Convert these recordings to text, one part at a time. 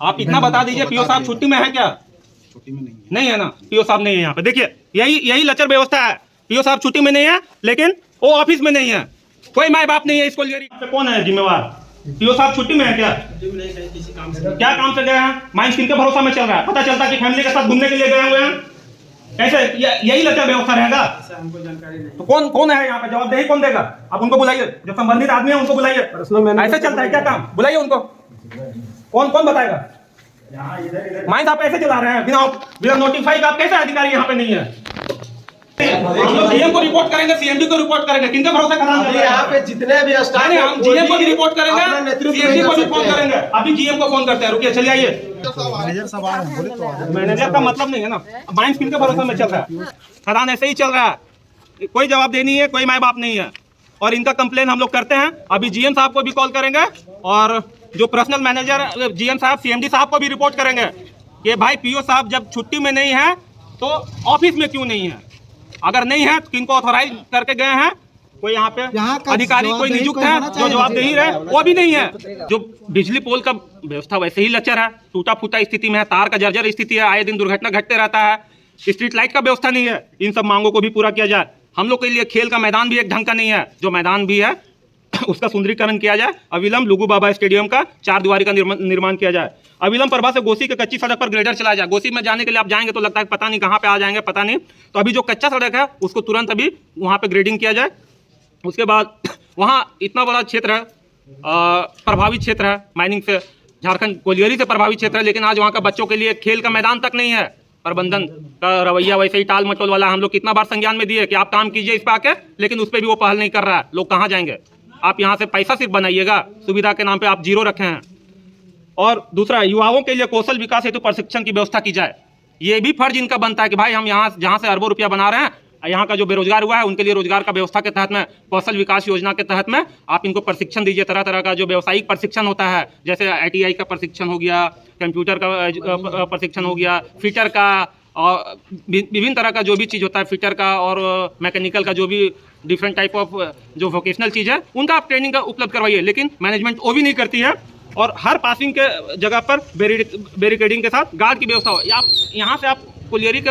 आप इतना बता दीजिए, पीओ साहब छुट्टी में है क्या? छुट्टी में नहीं है ना, पीओ साहब नहीं है यहाँ पे। देखिए यही लचर व्यवस्था है। पीओ साहब छुट्टी में नहीं है, लेकिन वो ऑफिस में नहीं है। कोई माँ बाप नहीं है इसको लिए। कौन है जिम्मेवार? पीओ साहब छुट्टी में है क्या? किसी काम से क्या काम से गए हैं? माइंस किनके भरोसा में चल रहा है? पता चलता है कि फैमिली के साथ घूमने के लिए गए हुए हैं। कैसे यही लचर व्यवस्था रहेगा? हमको जानकारी नहीं। तो कौन है यहाँ पे? जवाबदेही कौन देगा? आप उनको बुलाइए, जो संबंधित आदमी है उनको बुलाइए। ऐसे चलता है क्या काम? बुलाइए उनको। कौन बताएगा? माइंस आप ऐसे चला रहे हैं बिना नोटिफाई का? आप कैसे अधिकारी यहाँ पे नहीं है? हम लोग जीएम को रिपोर्ट करेंगे, सीएमडी को रिपोर्ट करेंगे। किनके भरोसे कराना? यहाँ पे जितने भी स्टाफ है हम जीएम को भी रिपोर्ट करेंगे, सीएमडी को भी फोन करेंगे। अभी जीएम को फोन करते हैं। रुकिए, चलिए आइए। मैनेजर साहब आ रहे हैं, बोले तो मैनेजर का मतलब नहीं है ना। माइंस किनके भरोसे में चल रहा है? खदान ऐसे ही चल रहा है, कोई जवाबदेही नहीं है, कोई माँ बाप नहीं है। और इनका कंप्लेन हम लोग करते हैं। अभी जीएम साहब को भी कॉल करेंगे और जो पर्सनल मैनेजर जीएम साहब, सीएमडी साहब को भी रिपोर्ट करेंगे कि भाई पीओ साहब जब छुट्टी में नहीं है तो ऑफिस में क्यों नहीं है? अगर नहीं है तो किनको ऑथोराइज करके गए हैं? कोई यहाँ पे अधिकारी कोई नियुक्त है जो जवाबदेही रहे? वो भी नहीं है। जो बिजली पोल का व्यवस्था वैसे ही लचर है, टूटा फूटा स्थिति में है, तार का जर्जर स्थिति है, आए दिन दुर्घटना घटते रहता है। स्ट्रीट लाइट का व्यवस्था नहीं है। इन सब मांगों को भी पूरा किया जाए। हम लोग के लिए खेल का मैदान भी एक ढंग का नहीं है। जो मैदान भी है उसका सुंदरीकरण किया जाए। अविलंब लुगु बाबा स्टेडियम का 4 दीवारी का निर्माण किया जाए। अविलंब प्रभा से गोसी के कच्ची सड़क पर ग्रेडर चलाया जाए। गोसी में जाने के लिए आप जाएंगे तो लगता है पता नहीं कहाँ पे आ जाएंगे, पता नहीं। तो अभी जो कच्चा सड़क है उसको तुरंत अभी वहाँ पे ग्रेडिंग किया जाए। उसके बाद वहाँ इतना बड़ा क्षेत्र है, प्रभावित क्षेत्र है माइनिंग से, झारखंड कोलियरी से प्रभावित क्षेत्र है, लेकिन आज वहाँ का बच्चों के लिए खेल का मैदान तक नहीं है। प्रबंधन का रवैया वैसे ही टाल मटोल वाला। हम लोग कितना बार संज्ञान में दिए कि आप काम कीजिए इस पे आके, लेकिन उस पर भी वो पहल नहीं कर रहा है। लोग कहाँ जाएंगे? आप यहाँ से पैसा सिर्फ बनाइएगा, सुविधा के नाम पे आप जीरो रखे हैं। और दूसरा, युवाओं के लिए कौशल विकास हेतु प्रशिक्षण की व्यवस्था की जाए। ये भी फर्ज इनका बनता है कि भाई हम यहाँ जहाँ से अरबों रुपया बना रहे हैं, यहाँ का जो बेरोजगार हुआ है उनके लिए रोजगार का व्यवस्था के तहत में, कौशल विकास योजना के तहत में आप इनको प्रशिक्षण दीजिए। तरह तरह का जो व्यावसायिक प्रशिक्षण होता है, जैसे ITI का प्रशिक्षण हो गया, कंप्यूटर का प्रशिक्षण हो गया, फिटर का, और विभिन्न तरह का जो भी चीज़ होता है फिटर का और मैकेनिकल का, जो भी डिफरेंट टाइप ऑफ जो वोकेशनल चीज़ है उनका आप ट्रेनिंग का उपलब्ध करवाइए। लेकिन मैनेजमेंट वो भी नहीं करती है। और हर पासिंग के जगह पर बैरिकेडिंग के साथ गार्ड की व्यवस्था हो। आप यहाँ से आप कोलियरी के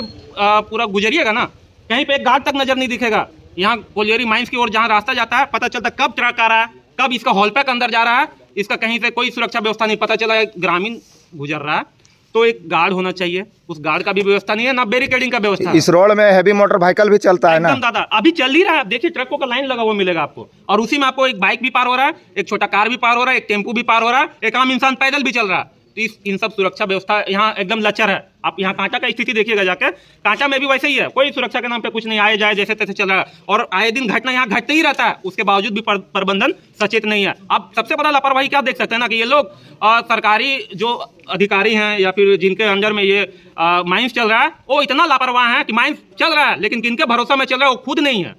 पूरा गुजरिएगा ना, कहीं पे एक गार्ड तक नजर नहीं दिखेगा। यहाँ कोलियरी माइंस की ओर जहाँ रास्ता जाता है, पता चलता कब ट्रक आ रहा है, कब इसका हॉल पैक अंदर जा रहा है, इसका कहीं से कोई सुरक्षा व्यवस्था नहीं। पता चला ग्रामीण गुजर रहा है तो एक गार्ड होना चाहिए, उस गार्ड का भी व्यवस्था नहीं है, ना बैरिकेडिंग का व्यवस्था। इस रोड में हैवी मोटर व्हीकल भी चलता है ना दादा, अभी चल ही रहा है। देखिए ट्रकों का लाइन लगा हुआ मिलेगा आपको, और उसी में आपको एक बाइक भी पार हो रहा है, एक छोटा कार भी पार हो रहा है, एक टेम्पू भी पार हो रहा है, एक आम इंसान पैदल भी चल रहा है। तो इन सब सुरक्षा व्यवस्था यहाँ एकदम लचर है। आप यहाँ कांटा का स्थिति देखिएगा जाके, कांटा में भी वैसे ही है, कोई सुरक्षा के नाम पे कुछ नहीं, आए जाए जैसे तैसे चल रहा है। और आए दिन घटना यहाँ घटते ही रहता है, उसके बावजूद भी प्रबंधन सचेत नहीं है। आप सबसे बड़ा लापरवाही क्या देख सकते हैं ना, कि ये लोग सरकारी जो अधिकारी हैं या फिर जिनके अंडर में ये माइंस चल रहा है, वो इतना लापरवाह है कि माइंस चल रहा है लेकिन किनके भरोसा में चल रहा है वो खुद नहीं है।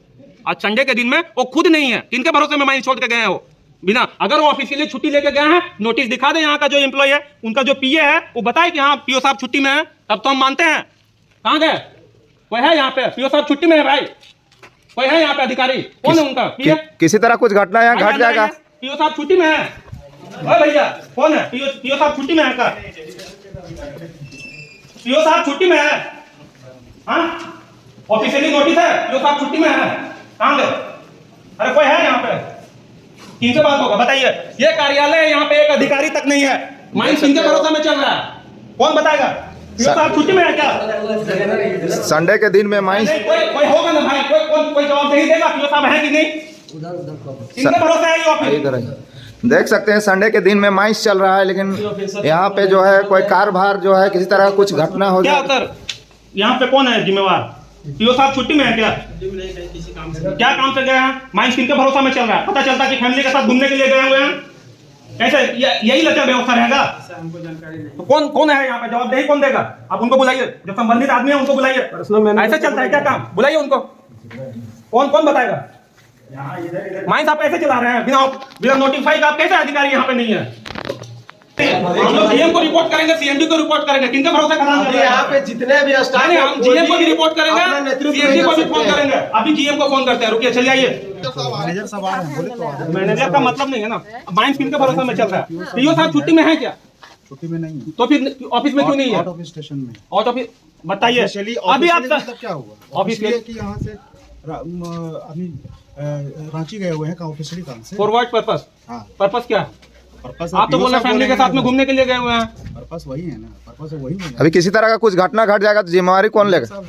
आज संडे के दिन में वो खुद नहीं है, किनके भरोसे में माइंस छोड़ के गए हैं वो बिना। अगर वो ऑफिशियली छुट्टी लेके गए हैं, नोटिस दिखा दे यहाँ का जो एम्प्लॉय है, उनका जो PA है वो बताए कि हाँ पीओ साहब छुट्टी में है, तब तो हम मानते हैं। कहाँ गए? कोई है यहाँ पे? पीओ साहब छुट्टी में है भाई, कोई है यहाँ पे अधिकारी? कौन है उनका PA? किसी तरह कुछ घटना यहाँ घट जाएगा। पीओ साहब छुट्टी में है। भैया कौन है? पीओ साहब छुट्टी में है का? पीओ साहब छुट्टी में है? हाँ, ऑफिशियली नोटिस है, पीओ साहब छुट्टी में है। कहाँ गए? अरे कोई है यहाँ पे? किनसे बात होगा बताइए? ये कार्यालय है, यहाँ पे एक अधिकारी तक नहीं है। माइंस किनके भरोसा में चल रहा है? कौन बताएगा? पीओ साहब छुट्टी में है क्या? संडे के दिन में माइंस कोई होगा ना भाई, कोई जवाबदेही देगा पीओ साहब है कि नहीं? किनके भरोसा है ये ऑफिस? देख सकते हैं संडे के दिन में माइंस चल रहा है, लेकिन यहाँ पे जो है कोई कारभार जो है किसी तरह कुछ घटना हो जाए। क्या यहाँ पे कौन है जिम्मेवार? पीओ साहब छुट्टी में है क्या? किसी काम से क्या काम से गए हैं? माइंस किनके भरोसा में चल रहा है? पता चलता कि फैमिली के साथ घूमने के लिए गए हुए हैं। कैसे यही लचर व्यवस्था रहेगा? हमको जानकारी नहीं। तो कौन है यहाँ पे? जवाबदेही कौन देगा? आप उनको बुलाइए, जो संबंधित आदमी है उनको बुलाइए। ऐसे चलता है क्या काम? बुलाइए उनको। कौन बताएगा? माइंस आप ऐसे चला रहे हैं बिना नोटिफाई का? आप कैसे अधिकारी यहाँ पे नहीं है? हम लोग जीएम को रिपोर्ट करेंगे, सीएमडी को रिपोर्ट करेंगे। किनके भरोसे कराना? यहाँ पे जितने भी स्टाफ है हम जीएम को भी रिपोर्ट करेंगे, सीएमडी को भी फोन करेंगे। अभी जीएम को फोन करते हैं। रुकिए, चलिए आइए। मैनेजर साहब आ रहे हैं, बोले तो मैनेजर का मतलब नहीं है ना। माइंस किनके भरोसे में चल रहा है? पीओ साहब छुट्टी में है क्या? छुट्टी में नहीं है। तो फिर ऑफिस में क्यों नहीं है? आउट ऑफ स्टेशन में। आउट ऑफ, बताइए Officially- अभी आप officially मतलब क्या हुआ? Officially- Officially कि यहाँ से अभी रांची गए हुए हैं ऑफिशियली काम से। For what purpose? हाँ, पर्पस क्या है? पर्पस आप तो बोल रहे हैं फैमिली के साथ में घूमने के लिए गए हुए हैं। पर्पस वही है ना, पर्पस वही है। अभी किसी तरह का कुछ घटना घट जाएगा तो जिम्मेवारी कौन लेगा?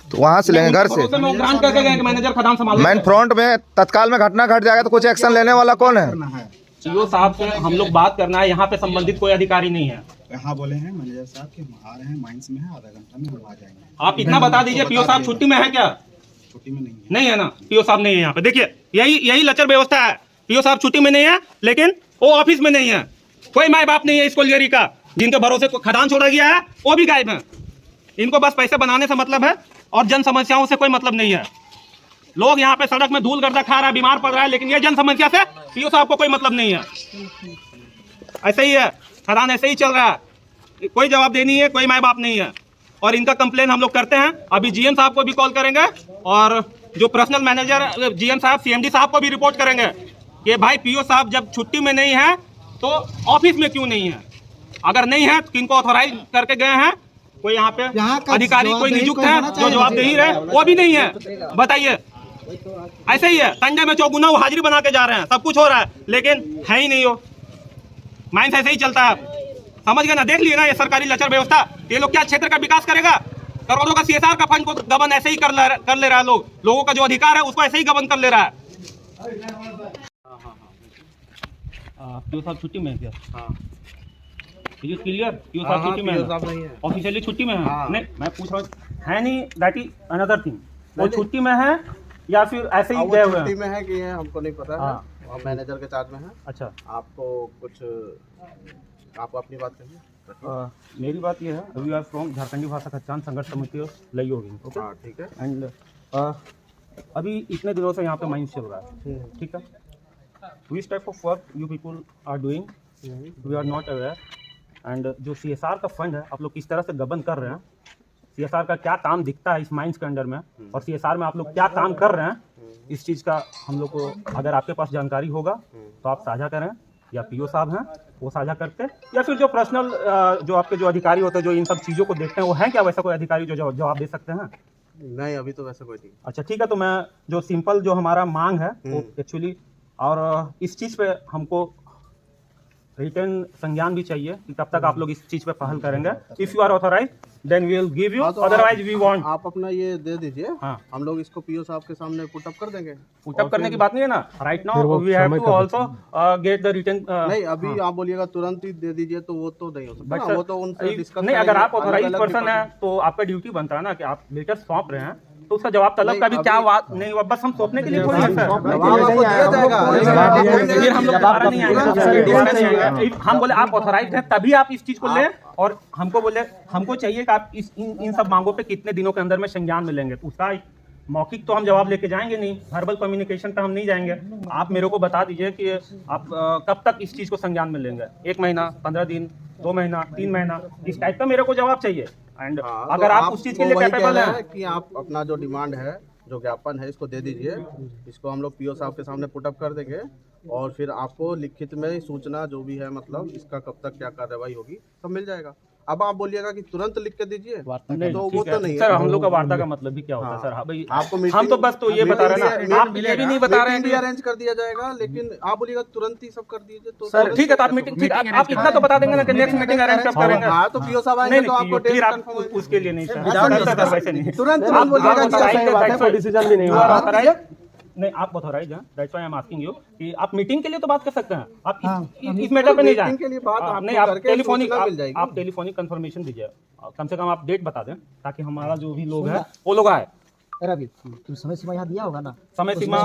तो वहाँ से लेंगे, घर से। भरोसे में वो ग्रांट करके गए कि मैनेजर खदान संभाल मेन फ्रंट में तत्काल में घटना घट जाएगा तो कुछ एक्शन लेने वाला कौन है? करना है। सीओ साहब से हम लोग बात करना है, यहाँ पे संबंधित कोई अधिकारी नहीं है। यहाँ बोले हैं मैनेजर साहब कि हम आ रहे हैं, माइंस में है, आधा घंटा में हम आ जाएंगे। आप इतना बता दीजिए, पीओ साहब छुट्टी में है क्या? छुट्टी में नहीं है। नहीं है ना, पीओ साहब नहीं है यहाँ पे। देखिए यही लचर व्यवस्था है। पीओ साहब छुट्टी में नहीं है, लेकिन वो ऑफिस में नहीं है। कोई माँ बाप नहीं है इस कोलियरी का, जिनके भरोसे को खदान छोड़ा गया है वो भी गायब है। इनको बस पैसे बनाने से मतलब है और जन समस्याओं से कोई मतलब नहीं है। लोग यहाँ पे सड़क में धूल गर्दा खा रहा है, बीमार पड़ रहा है, लेकिन ये जन समस्या से पीओ साहब को कोई मतलब नहीं है। ऐसे ही है, खदान ऐसे ही चल रहा है, कोई जवाबदेही नहीं है, कोई माँ बाप नहीं है। और इनका कंप्लेन हम लोग करते हैं, अभी जीएम साहब को भी कॉल करेंगे और जो पर्सनल मैनेजर जीएम साहब, सीएमडी साहब को भी रिपोर्ट करेंगे कि भाई पीओ साहब जब छुट्टी में नहीं है तो ऑफिस में क्यों नहीं है। अगर नहीं है तो किनको ऑथोराइज करके गए हैं, कोई यहाँ पे अधिकारी कोई नियुक्त है जो जवाबदेही रहे, वो भी नहीं है। बताइए, ऐसे ही है, संडे में चौगुना वो हाजिरी बना के जा रहे हैं, सब कुछ हो रहा है, लेकिन है ही नहीं हो। माइंस ऐसे ही चलता है, समझ गए ना? देख लिए ना ये सरकारी लचर व्यवस्था। ये लोग क्या क्षेत्र का विकास करेगा? करोड़ों का सीएसआर का फंड को गबन ऐसे ही कर ले रहा है। लोगों का जो अधिकार है उसको ऐसे ही गबन कर ले रहा है। पीओ साहब छुट्टी में है क्या? Is it clear? पीओ साहब छुट्टी में है, ऑफिशियली छुट्टी में है। नहीं, मैं पूछ रहा हूँ, है नहीं, दैट इज अनदर थिंग। वो छुट्टी में है या फिर ऐसे ही गए हुए हैं? छुट्टी में है कि है हमको नहीं पता है। और मैनेजर के चार्ज में है। अच्छा, आपको कुछ, आप अपनी बात करिए। मेरी बात ये है, वी आर फ्रॉम झारखंडी भाषा पहचान संघर्ष समिति लई होगी, ओके? हाँ ठीक है। एंड अभी इतने दिनों से यहाँ पे माइंस चल रहा है, ठीक है? Which type of work you people are doing, we are not aware. And जो सीएसआर का फंड है आप लोग किस तरह से गबन कर रहे हैं, सीएसआर का क्या काम दिखता है इस माइंस के अंडर में, और सीएसआर में आप लोग क्या काम कर रहे हैं, इस चीज़ का हम लोग को अगर आपके पास जानकारी होगा तो आप साझा करें, या पीओ साहब हैं वो साझा करते, या फिर जो पर्सनल जो आपके जो अधिकारी होते हैं जो इन सब चीज़ों को देखते हैं, वो हैं क्या वैसा कोई अधिकारी जो जवाब दे सकते हैं? नहीं, अभी तो वैसे कोई नहीं। अच्छा ठीक है, तो मैं जो सिंपल जो हमारा मांग है वो एक्चुअली, और इस चीज़ पे हमको रिटर्न संज्ञान भी चाहिए कि कब तक आप लोग इस चीज़ पे पहल करेंगे। If you are authorise then we will give you, otherwise we want. आप अपना ये दे दीजिए, हाँ, हम लोग इसको पीओ साहब के सामने पुटअप कर देंगे। पुटअप करने की बात नहीं है ना, right now we have to also get the return. नहीं, अभी आप बोलिएगा तुरंत ही दे दीजिए तो वो तो नहीं हो सकता ना, वो तो उनसे डिस्कस नहीं, अगर आप ऑथराइज पर्सन है तो आपका ड्यूटी बनता है ना कि आप लेटर सौंप रहे हैं तो उसका जवाब तलब का भी क्या बात नहीं, बस हम सौंपने के लिए थोड़ी है सर। फिर हम लोग दोबारा नहीं आएंगे, हम बोले आप ऑथराइज हैं तभी आप इस चीज को लें, और हमको बोले हमको चाहिए कि आप इन सब मांगों पे कितने दिनों के अंदर में संज्ञान में लेंगे। उसका मौखिक तो हम जवाब लेके जाएंगे नहीं, वर्बल कम्युनिकेशन पे हम नहीं जाएंगे। आप मेरे को बता दीजिए कि आप कब तक इस चीज़ को संज्ञान में लेंगे, 1 महीना, 15 दिन, 2 महीना, 3 महीना, इस टाइप का मेरे को जवाब चाहिए। एंड अगर तो आप उस चीज़ के लिए कैपेबल हैं कि आप अपना जो डिमांड है, जो ज्ञापन है, इसको दे दीजिए, इसको हम लोग पीओ साहब के सामने पुटअप कर देंगे, और फिर आपको लिखित में सूचना जो भी है, मतलब इसका कब तक क्या कार्रवाई होगी सब मिल जाएगा। अब आप बोलिएगा कि तुरंत लिख के दीजिए, तो वो तो नहीं है सर। हम लोग का वार्ता का मतलब भी क्या होता है सर? हाँ भाई, आपको हम तो बस तो ये बता रहे हैं ना, आप ये भी नहीं बता रहे हैं कि अरेंज कर दिया जाएगा, लेकिन आप बोलिएगा तुरंत ही सब कर दीजिए तो सर ठीक है, तो आप मीटिंग, ठीक, आप इतना तो बता देंगे ना कि नेक्स्ट मीटिंग अरेंज कब करेंगे। हाँ, तो पीओ साहब आएंगे तो आपको डेट फिर आप कंफर्म उसके लिए नहीं सर, वैसे नहीं, तुरंत डिसीजन भी नहीं हुआ। नहीं, आप ऑथराइज हैं, that's why I am asking you कि आप मीटिंग के लिए तो बात कर सकते हैं, आप इस मैटर पे नहीं जाएं। के लिए बात नहीं, आप टेलीफोनिक कंफर्मेशन दीजिए, कम से कम आप डेट बता दें ताकि हमारा जो भी लोग है वो लोग आए। अभी तुम समय सीमा यहाँ दिया होगा ना, समय सीमा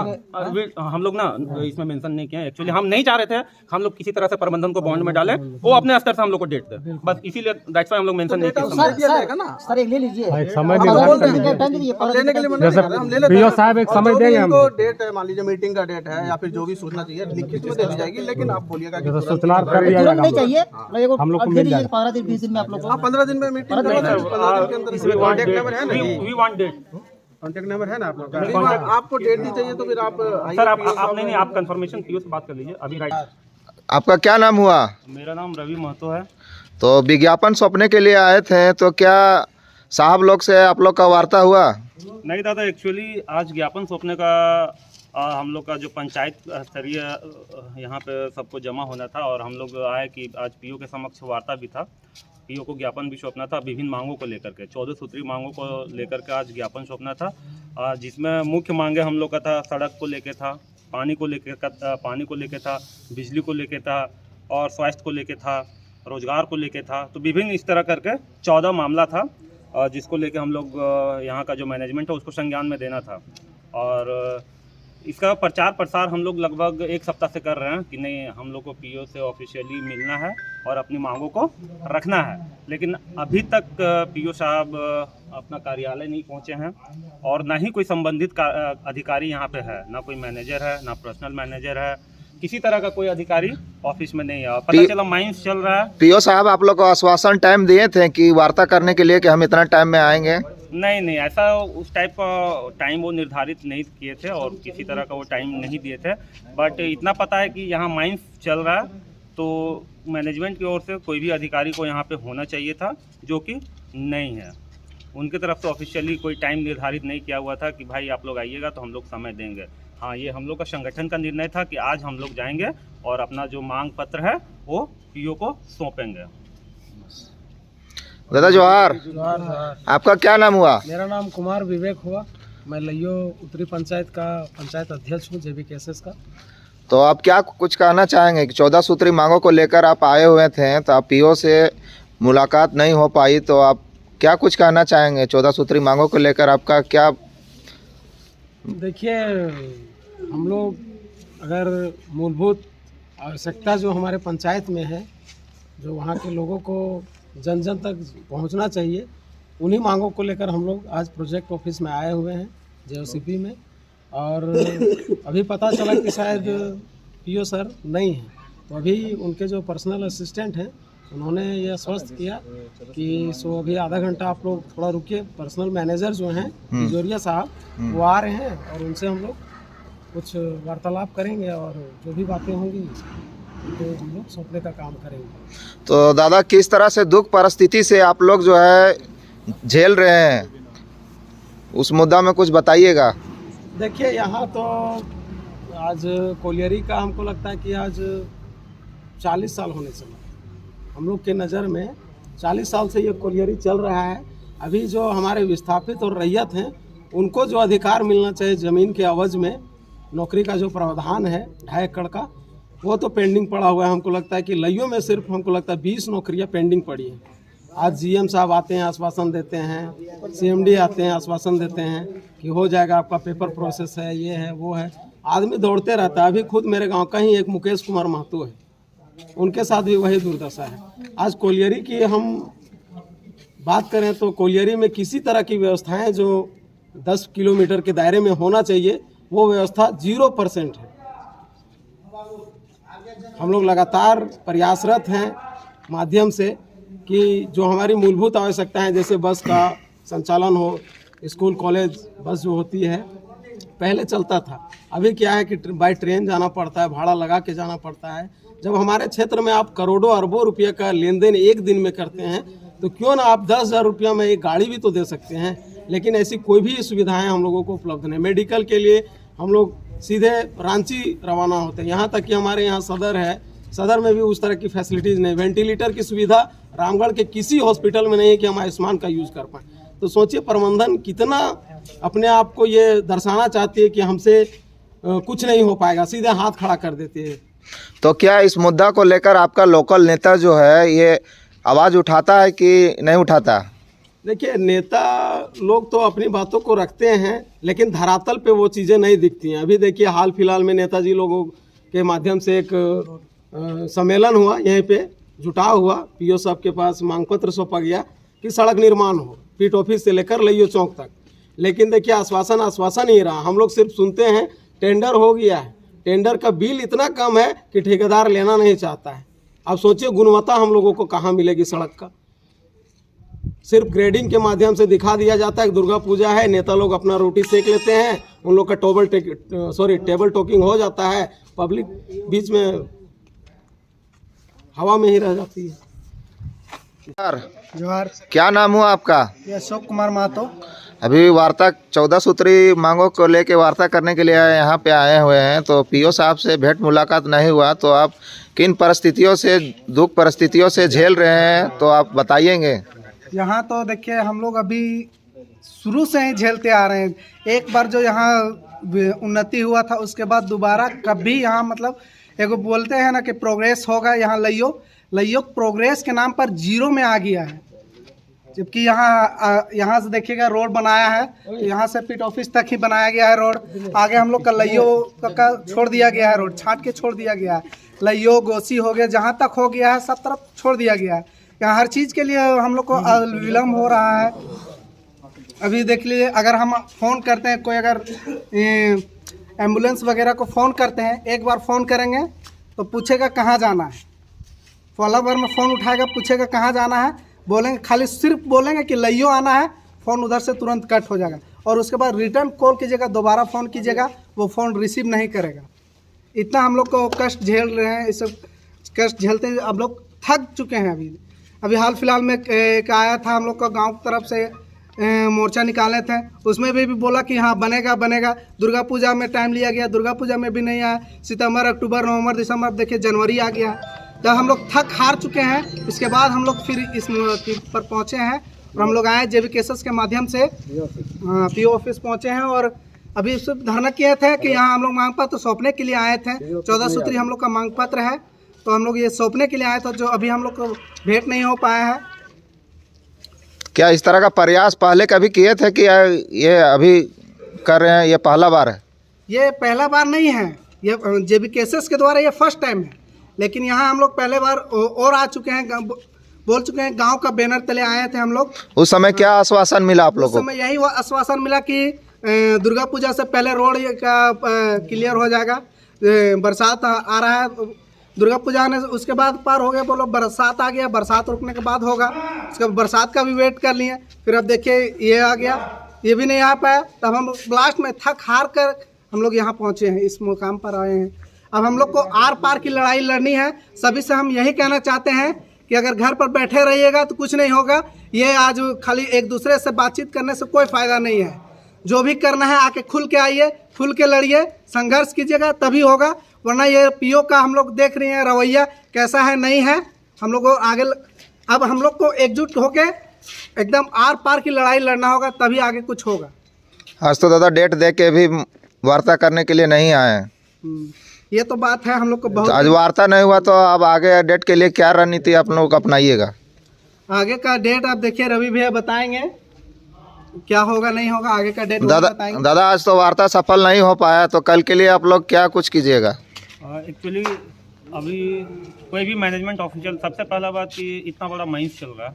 हम लोग ना इसमें मेंशन नहीं किया, एक्चुअली हम नहीं चाह रहे थे हम लोग किसी तरह से प्रबंधन को बॉन्ड में डालें, वो अपने स्तर से हम लोग को डेट दे, बस इसीलिए दैट्स व्हाई हम लोग मेंशन नहीं किया। सर एक ले लीजिए, समय लेने के लिए मन नहीं कर रहे, हम ले लेते हैं साहब एक समय देंगे हमको, डेट है, मान लीजिए मीटिंग का डेट है या फिर जो भी सूचना चाहिए लिखित में दे दी जाएगी, लेकिन आप बोलिएगा कि सूचना कर दिया तुरंत नहीं चाहिए, हम लोग को मिल जाएगा। 15 दिन 20 दिन में आप लोग को 15 दिन में मीटिंग करवा देंगे, 15 दिन के अंदर कॉन्टैक्ट नंबर है ना, we want date, contact number है ना आप लोग का, आपको डेट नहीं चाहिए तो फिर आप सर आप नहीं, आप कंफर्मेशन पीओ से बात कर लीजिए अभी। राइट, आपका क्या नाम हुआ? मेरा नाम रवि महतो है। तो विज्ञापन सौंपने के लिए आए थे, तो क्या साहब लोग से आप लोग का वार्ता हुआ? नहीं दादा, एक्चुअली आज ज्ञापन सौंपने का हम लोग का जो पंचायत स्तरीय यहाँ पे सबको जमा होना था और हम लोग आए कि आज पीओ के समक्ष वार्ता भी था, पीओ को ज्ञापन भी सौंपना था विभिन्न मांगों को लेकर के, 14 सूत्री मांगों को लेकर के आज ज्ञापन सौंपना था, जिसमें मुख्य मांगे हम लोग का था सड़क को लेकर था, पानी को लेकर था, बिजली को लेकर था और स्वास्थ्य को लेकर था, रोजगार को लेकर था। तो विभिन्न इस तरह करके 14 मामला था जिसको लेकर हम लोग यहाँ का जो मैनेजमेंट है उसको संज्ञान में देना था। और इसका प्रचार प्रसार हम लोग लगभग एक सप्ताह से कर रहे हैं कि नहीं, हम लोग को पीओ से ऑफिशियली मिलना है और अपनी मांगों को रखना है, लेकिन अभी तक पीओ साहब अपना कार्यालय नहीं पहुंचे हैं और ना ही कोई संबंधित अधिकारी यहाँ पे है, ना कोई मैनेजर है, ना पर्सनल मैनेजर है, किसी तरह का कोई अधिकारी ऑफिस में नहीं है। पता चला माइंस चल रहा है। पीओ साहब आप लोग को आश्वासन टाइम दिए थे कि वार्ता करने के लिए कि हम इतना टाइम में आएंगे? नहीं, ऐसा उस टाइप का टाइम वो निर्धारित नहीं किए थे और किसी तरह का वो टाइम नहीं दिए थे, बट इतना पता है कि यहाँ माइंस चल रहा है, तो मैनेजमेंट की ओर से कोई भी अधिकारी को यहाँ पे होना चाहिए था, जो कि नहीं है। उनकी तरफ से ऑफिशियली कोई टाइम निर्धारित नहीं किया हुआ था कि भाई आप लोग आइएगा तो हम लोग समय देंगे। हाँ, ये हम लोग का संगठन का निर्णय था कि आज हम लोग जाएंगे और अपना जो मांग पत्र है वो पीओ को सौंपेंगे। दादा जोहार, आपका क्या नाम हुआ? मेरा नाम कुमार विवेक हुआ। मैं लइयो उत्तरी पंचायत का पंचायत अध्यक्ष हूँ, जेबी केसेस का। तो आप क्या कुछ कहना चाहेंगे कि 14 सूत्री मांगों को लेकर आप आए हुए थे, तो आप पीओ से मुलाकात नहीं हो पाई, तो आप क्या कुछ कहना चाहेंगे 14 सूत्री मांगों को लेकर? आपका क्या? देखिए, हम लोग अगर मूलभूत आवश्यकता जो हमारे पंचायत में है, जो वहाँ के लोगों को जन जन तक पहुँचना चाहिए, उन्हीं मांगों को लेकर हम लोग आज प्रोजेक्ट ऑफिस में आए हुए हैं, जेओसीपी में। और अभी पता चला कि शायद पीओ सर नहीं हैं, तो अभी उनके जो पर्सनल असिस्टेंट हैं उन्होंने ये आश्वस्त किया कि सो अभी आधा घंटा आप लोग थोड़ा रुकिए, पर्सनल मैनेजर जो हैं तिजोरिया साहब वो आ रहे हैं और उनसे हम लोग कुछ वार्तालाप करेंगे और जो भी बातें होंगी उनको हम लोग सौंपने का काम करेंगे। तो दादा, किस तरह से दुख परिस्थिति से आप लोग जो है झेल रहे हैं, उस मुद्दा में कुछ बताइएगा। देखिए, यहाँ तो आज कोलियरी का हमको लगता है कि आज 40 साल होने चला, हम लोग के नज़र में 40 साल से ये कोलियरी चल रहा है। अभी जो हमारे विस्थापित और रैयत हैं उनको जो अधिकार मिलना चाहिए ज़मीन के अवज में, नौकरी का जो प्रावधान है 2.5 एकड़ का, वो तो पेंडिंग पड़ा हुआ है। हमको लगता है कि लइयों में सिर्फ हमको लगता है 20 नौकरियां पेंडिंग पड़ी हैं। आज जीएम साहब आते हैं, आश्वासन देते हैं, सीएमडी आते हैं, आश्वासन देते हैं कि हो जाएगा, आपका पेपर प्रोसेस है, ये है वो है, आदमी दौड़ते रहता है। अभी खुद मेरे गांव का ही एक मुकेश कुमार महतो है, उनके साथ भी वही दुर्दशा है। आज कोलियरी की हम बात करें तो कोलियरी में किसी तरह की व्यवस्थाएं जो 10 किलोमीटर के दायरे में होना चाहिए, वो व्यवस्था 0% है। हम लोग लगातार प्रयासरत हैं माध्यम से कि जो हमारी मूलभूत आवश्यकताएं, जैसे बस का संचालन हो, स्कूल कॉलेज बस जो होती है पहले चलता था, अभी क्या है कि बाई ट्रेन जाना पड़ता है, भाड़ा लगा के जाना पड़ता है। जब हमारे क्षेत्र में आप करोड़ों अरबों रुपये का लेन देन एक दिन में करते हैं, तो क्यों ना आप 10,000 रुपया में एक गाड़ी भी तो दे सकते हैं। लेकिन ऐसी कोई भी सुविधाएं हम लोगों को उपलब्ध नहीं। मेडिकल के लिए हम लोग सीधे रांची रवाना होते हैं, यहाँ तक कि हमारे यहाँ सदर है, सदर में भी उस तरह की फैसिलिटीज़ नहीं। वेंटिलेटर की सुविधा रामगढ़ के किसी हॉस्पिटल में नहीं है कि हम आयुष्मान का यूज़ कर पाएँ। तो सोचिए प्रबंधन कितना अपने आप को ये दर्शाना चाहती है कि हमसे कुछ नहीं हो पाएगा, सीधे हाथ खड़ा कर देती है। तो क्या इस मुद्दा को लेकर आपका लोकल नेता जो है ये आवाज़ उठाता है कि नहीं उठाता? देखिए, नेता लोग तो अपनी बातों को रखते हैं, लेकिन धरातल पे वो चीज़ें नहीं दिखती हैं। अभी देखिए, हाल फिलहाल में नेताजी लोगों के माध्यम से एक सम्मेलन हुआ, यहीं पे जुटाव हुआ, पीओ साहब के पास मांग पत्र सौंपा गया कि सड़क निर्माण हो, पीट ऑफिस से लेकर लइयो चौक तक। लेकिन देखिए, आश्वासन ही रहा। हम लोग सिर्फ सुनते हैं टेंडर हो गया है, टेंडर का बिल इतना कम है कि ठेकेदार लेना नहीं चाहता है। अब सोचिए गुणवत्ता हम लोगों को कहाँ मिलेगी सड़क का। सिर्फ ग्रेडिंग के माध्यम से दिखा दिया जाता है कि दुर्गा पूजा है, नेता लोग अपना रोटी सेक लेते हैं, उन लोग का टेबल टॉकिंग हो जाता है, पब्लिक बीच में हवा में ही रह जाती है। सर, जोहार, क्या नाम हुआ आपका? ये अशोक कुमार महतो। अभी वार्ता 14 सूत्री मांगों को लेके वार्ता करने के लिए यहाँ पे आए हुए हैं, तो पीओ साहब से भेंट मुलाकात नहीं हुआ, तो आप किन परिस्थितियों से, दुख परिस्थितियों से झेल रहे हैं, तो आप बताइएंगे। यहाँ तो देखिए हम लोग अभी शुरू से ही झेलते आ रहे हैं। एक बार जो यहाँ उन्नति हुआ था उसके बाद दोबारा कभी यहाँ मतलब एगो बोलते हैं ना कि प्रोग्रेस होगा, यहाँ लइयो प्रोग्रेस के नाम पर जीरो में आ गया है। जबकि यहाँ से देखिएगा रोड बनाया है, तो यहाँ से पीट ऑफिस तक ही बनाया गया है रोड। आगे हम लोग का लइयो का छोड़ दिया गया है, रोड छाट के छोड़ दिया गया है। लइयो गोसी हो गया, जहाँ तक हो गया है सब तरफ छोड़ दिया गया है। यहाँ हर चीज़ के लिए हम लोग को विलम्ब हो रहा है। अभी देख लीजिए, अगर हम फ़ोन करते हैं, कोई अगर एम्बुलेंस वगैरह को फ़ोन करते हैं, एक बार फ़ोन करेंगे तो पूछेगा कहाँ जाना है। फॉलो बार में फ़ोन उठाएगा, पूछेगा कहाँ जाना है, बोलेंगे खाली सिर्फ बोलेंगे कि लइयो आना है, फ़ोन उधर से तुरंत कट हो जाएगा। और उसके बाद रिटर्न कॉल कीजिएगा, दोबारा फ़ोन कीजिएगा, वो फ़ोन रिसीव नहीं करेगा। इतना हम लोग को कष्ट झेल रहे हैं। इस कष्ट झेलते हैं अब लोग थक चुके हैं। अभी हाल फिलहाल में एक आया था, हम लोग का गाँव की तरफ से मोर्चा निकाले थे, उसमें भी बोला कि हाँ बनेगा। दुर्गा पूजा में टाइम लिया गया, दुर्गा पूजा में भी नहीं आया। सितंबर, अक्टूबर, नवंबर, दिसंबर, अब देखिए जनवरी आ गया। तो हम लोग थक हार चुके हैं। इसके बाद हम लोग फिर इस पर पहुँचे हैं और हम लोग आए जेबी केसेस के माध्यम से पीओ ऑफिस पहुँचे हैं। और अभी इस धरना किए थे कि यहाँ हम लोग मांग पत्र सौंपने के लिए आए थे। 14 सूत्री हम लोग का मांग पत्र है, तो हम लोग ये सौंपने के लिए आए थे, जो अभी हम लोग को भेंट नहीं हो पाया है। क्या इस तरह का प्रयास पहले कभी किए थे कि ये अभी कर रहे हैं, ये पहला बार है? ये पहला बार नहीं है, ये जेबी केसेस के द्वारा ये फर्स्ट टाइम है। लेकिन यहाँ हम लोग पहले बार और आ चुके हैं, बोल चुके हैं। गांव का बैनर तले आए थे हम लोग। उस समय क्या आश्वासन मिला आप लोगों को? उस समय यही आश्वासन मिला कि दुर्गा पूजा से पहले रोड का क्लियर हो जाएगा। बरसात आ रहा है, दुर्गा पूजा ने उसके बाद पार हो गया, बोलो बरसात आ गया, बरसात रुकने के बाद होगा। उसके बरसात का भी वेट कर लिए, फिर अब देखिए ये आ गया, ये भी नहीं आ पाया। तब हम लास्ट में थक हार कर हम लोग यहाँ पहुँचे हैं, इस मुकाम पर आए हैं। अब हम लोग को आर पार की लड़ाई लड़नी है। सभी से हम यही कहना चाहते हैं कि अगर घर पर बैठे रहिएगा तो कुछ नहीं होगा। ये आज खाली एक दूसरे से बातचीत करने से कोई फ़ायदा नहीं है। जो भी करना है आके खुल के आइए, खुल के लड़िए, संघर्ष कीजिएगा, तभी होगा। वरना ये पीओ का हम लोग देख रहे हैं रवैया कैसा है, नहीं है। हम लोग को आगे अब हम लोग को एकजुट होके एकदम आर पार की लड़ाई लड़ना होगा, तभी आगे कुछ होगा। आज तो दादा डेट दे के भी वार्ता करने के लिए नहीं आए हैं। ये तो बात है, हम लोग को बहुत। आज वार्ता नहीं हुआ तो अब आगे डेट के लिए क्या रणनीति आप लोग अपनाइएगा? आगे का डेट आप देखिए, रवि भैया बताएंगे क्या होगा नहीं होगा। आगे का डेट दादा आज तो वार्ता सफल नहीं हो पाया, तो कल के लिए आप लोग क्या कुछ कीजिएगा? एक्चुअली अभी कोई भी मैनेजमेंट ऑफिशियल, सबसे पहला बात कि इतना बड़ा माइंस चल रहा है,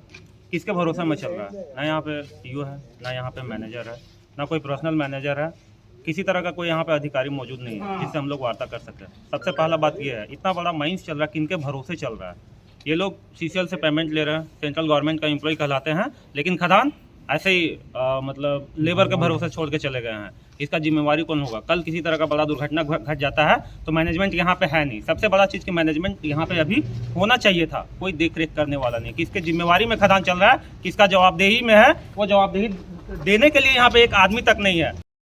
किसके भरोसे में चल रहा है? ना यहाँ पे पीओ है, ना यहाँ पे मैनेजर है, ना कोई पर्सनल मैनेजर है, किसी तरह का कोई यहाँ पे अधिकारी मौजूद नहीं है जिससे हम लोग वार्ता कर सकें। सबसे पहला बात ये है, इतना बड़ा माइंस चल रहा है, किनके भरोसे चल रहा है? ये लोग सीसीएल से पेमेंट ले रहे हैं, सेंट्रल गवर्नमेंट का एम्प्लॉय कहलाते हैं, लेकिन खदान ऐसे ही मतलब लेबर के भरोसे छोड़ के चले गए हैं। इसका जिम्मेवारी कौन होगा? कल किसी तरह का बड़ा दुर्घटना घट जाता है तो मैनेजमेंट यहाँ पे है नहीं। सबसे बड़ा चीज़ कि मैनेजमेंट यहाँ पे अभी होना चाहिए था, कोई देख रेख करने वाला नहीं। किसके जिम्मेवारी में खदान चल रहा है, किसका जवाबदेही में है, वो जवाबदेही देने के लिए यहाँ पे एक आदमी तक नहीं है।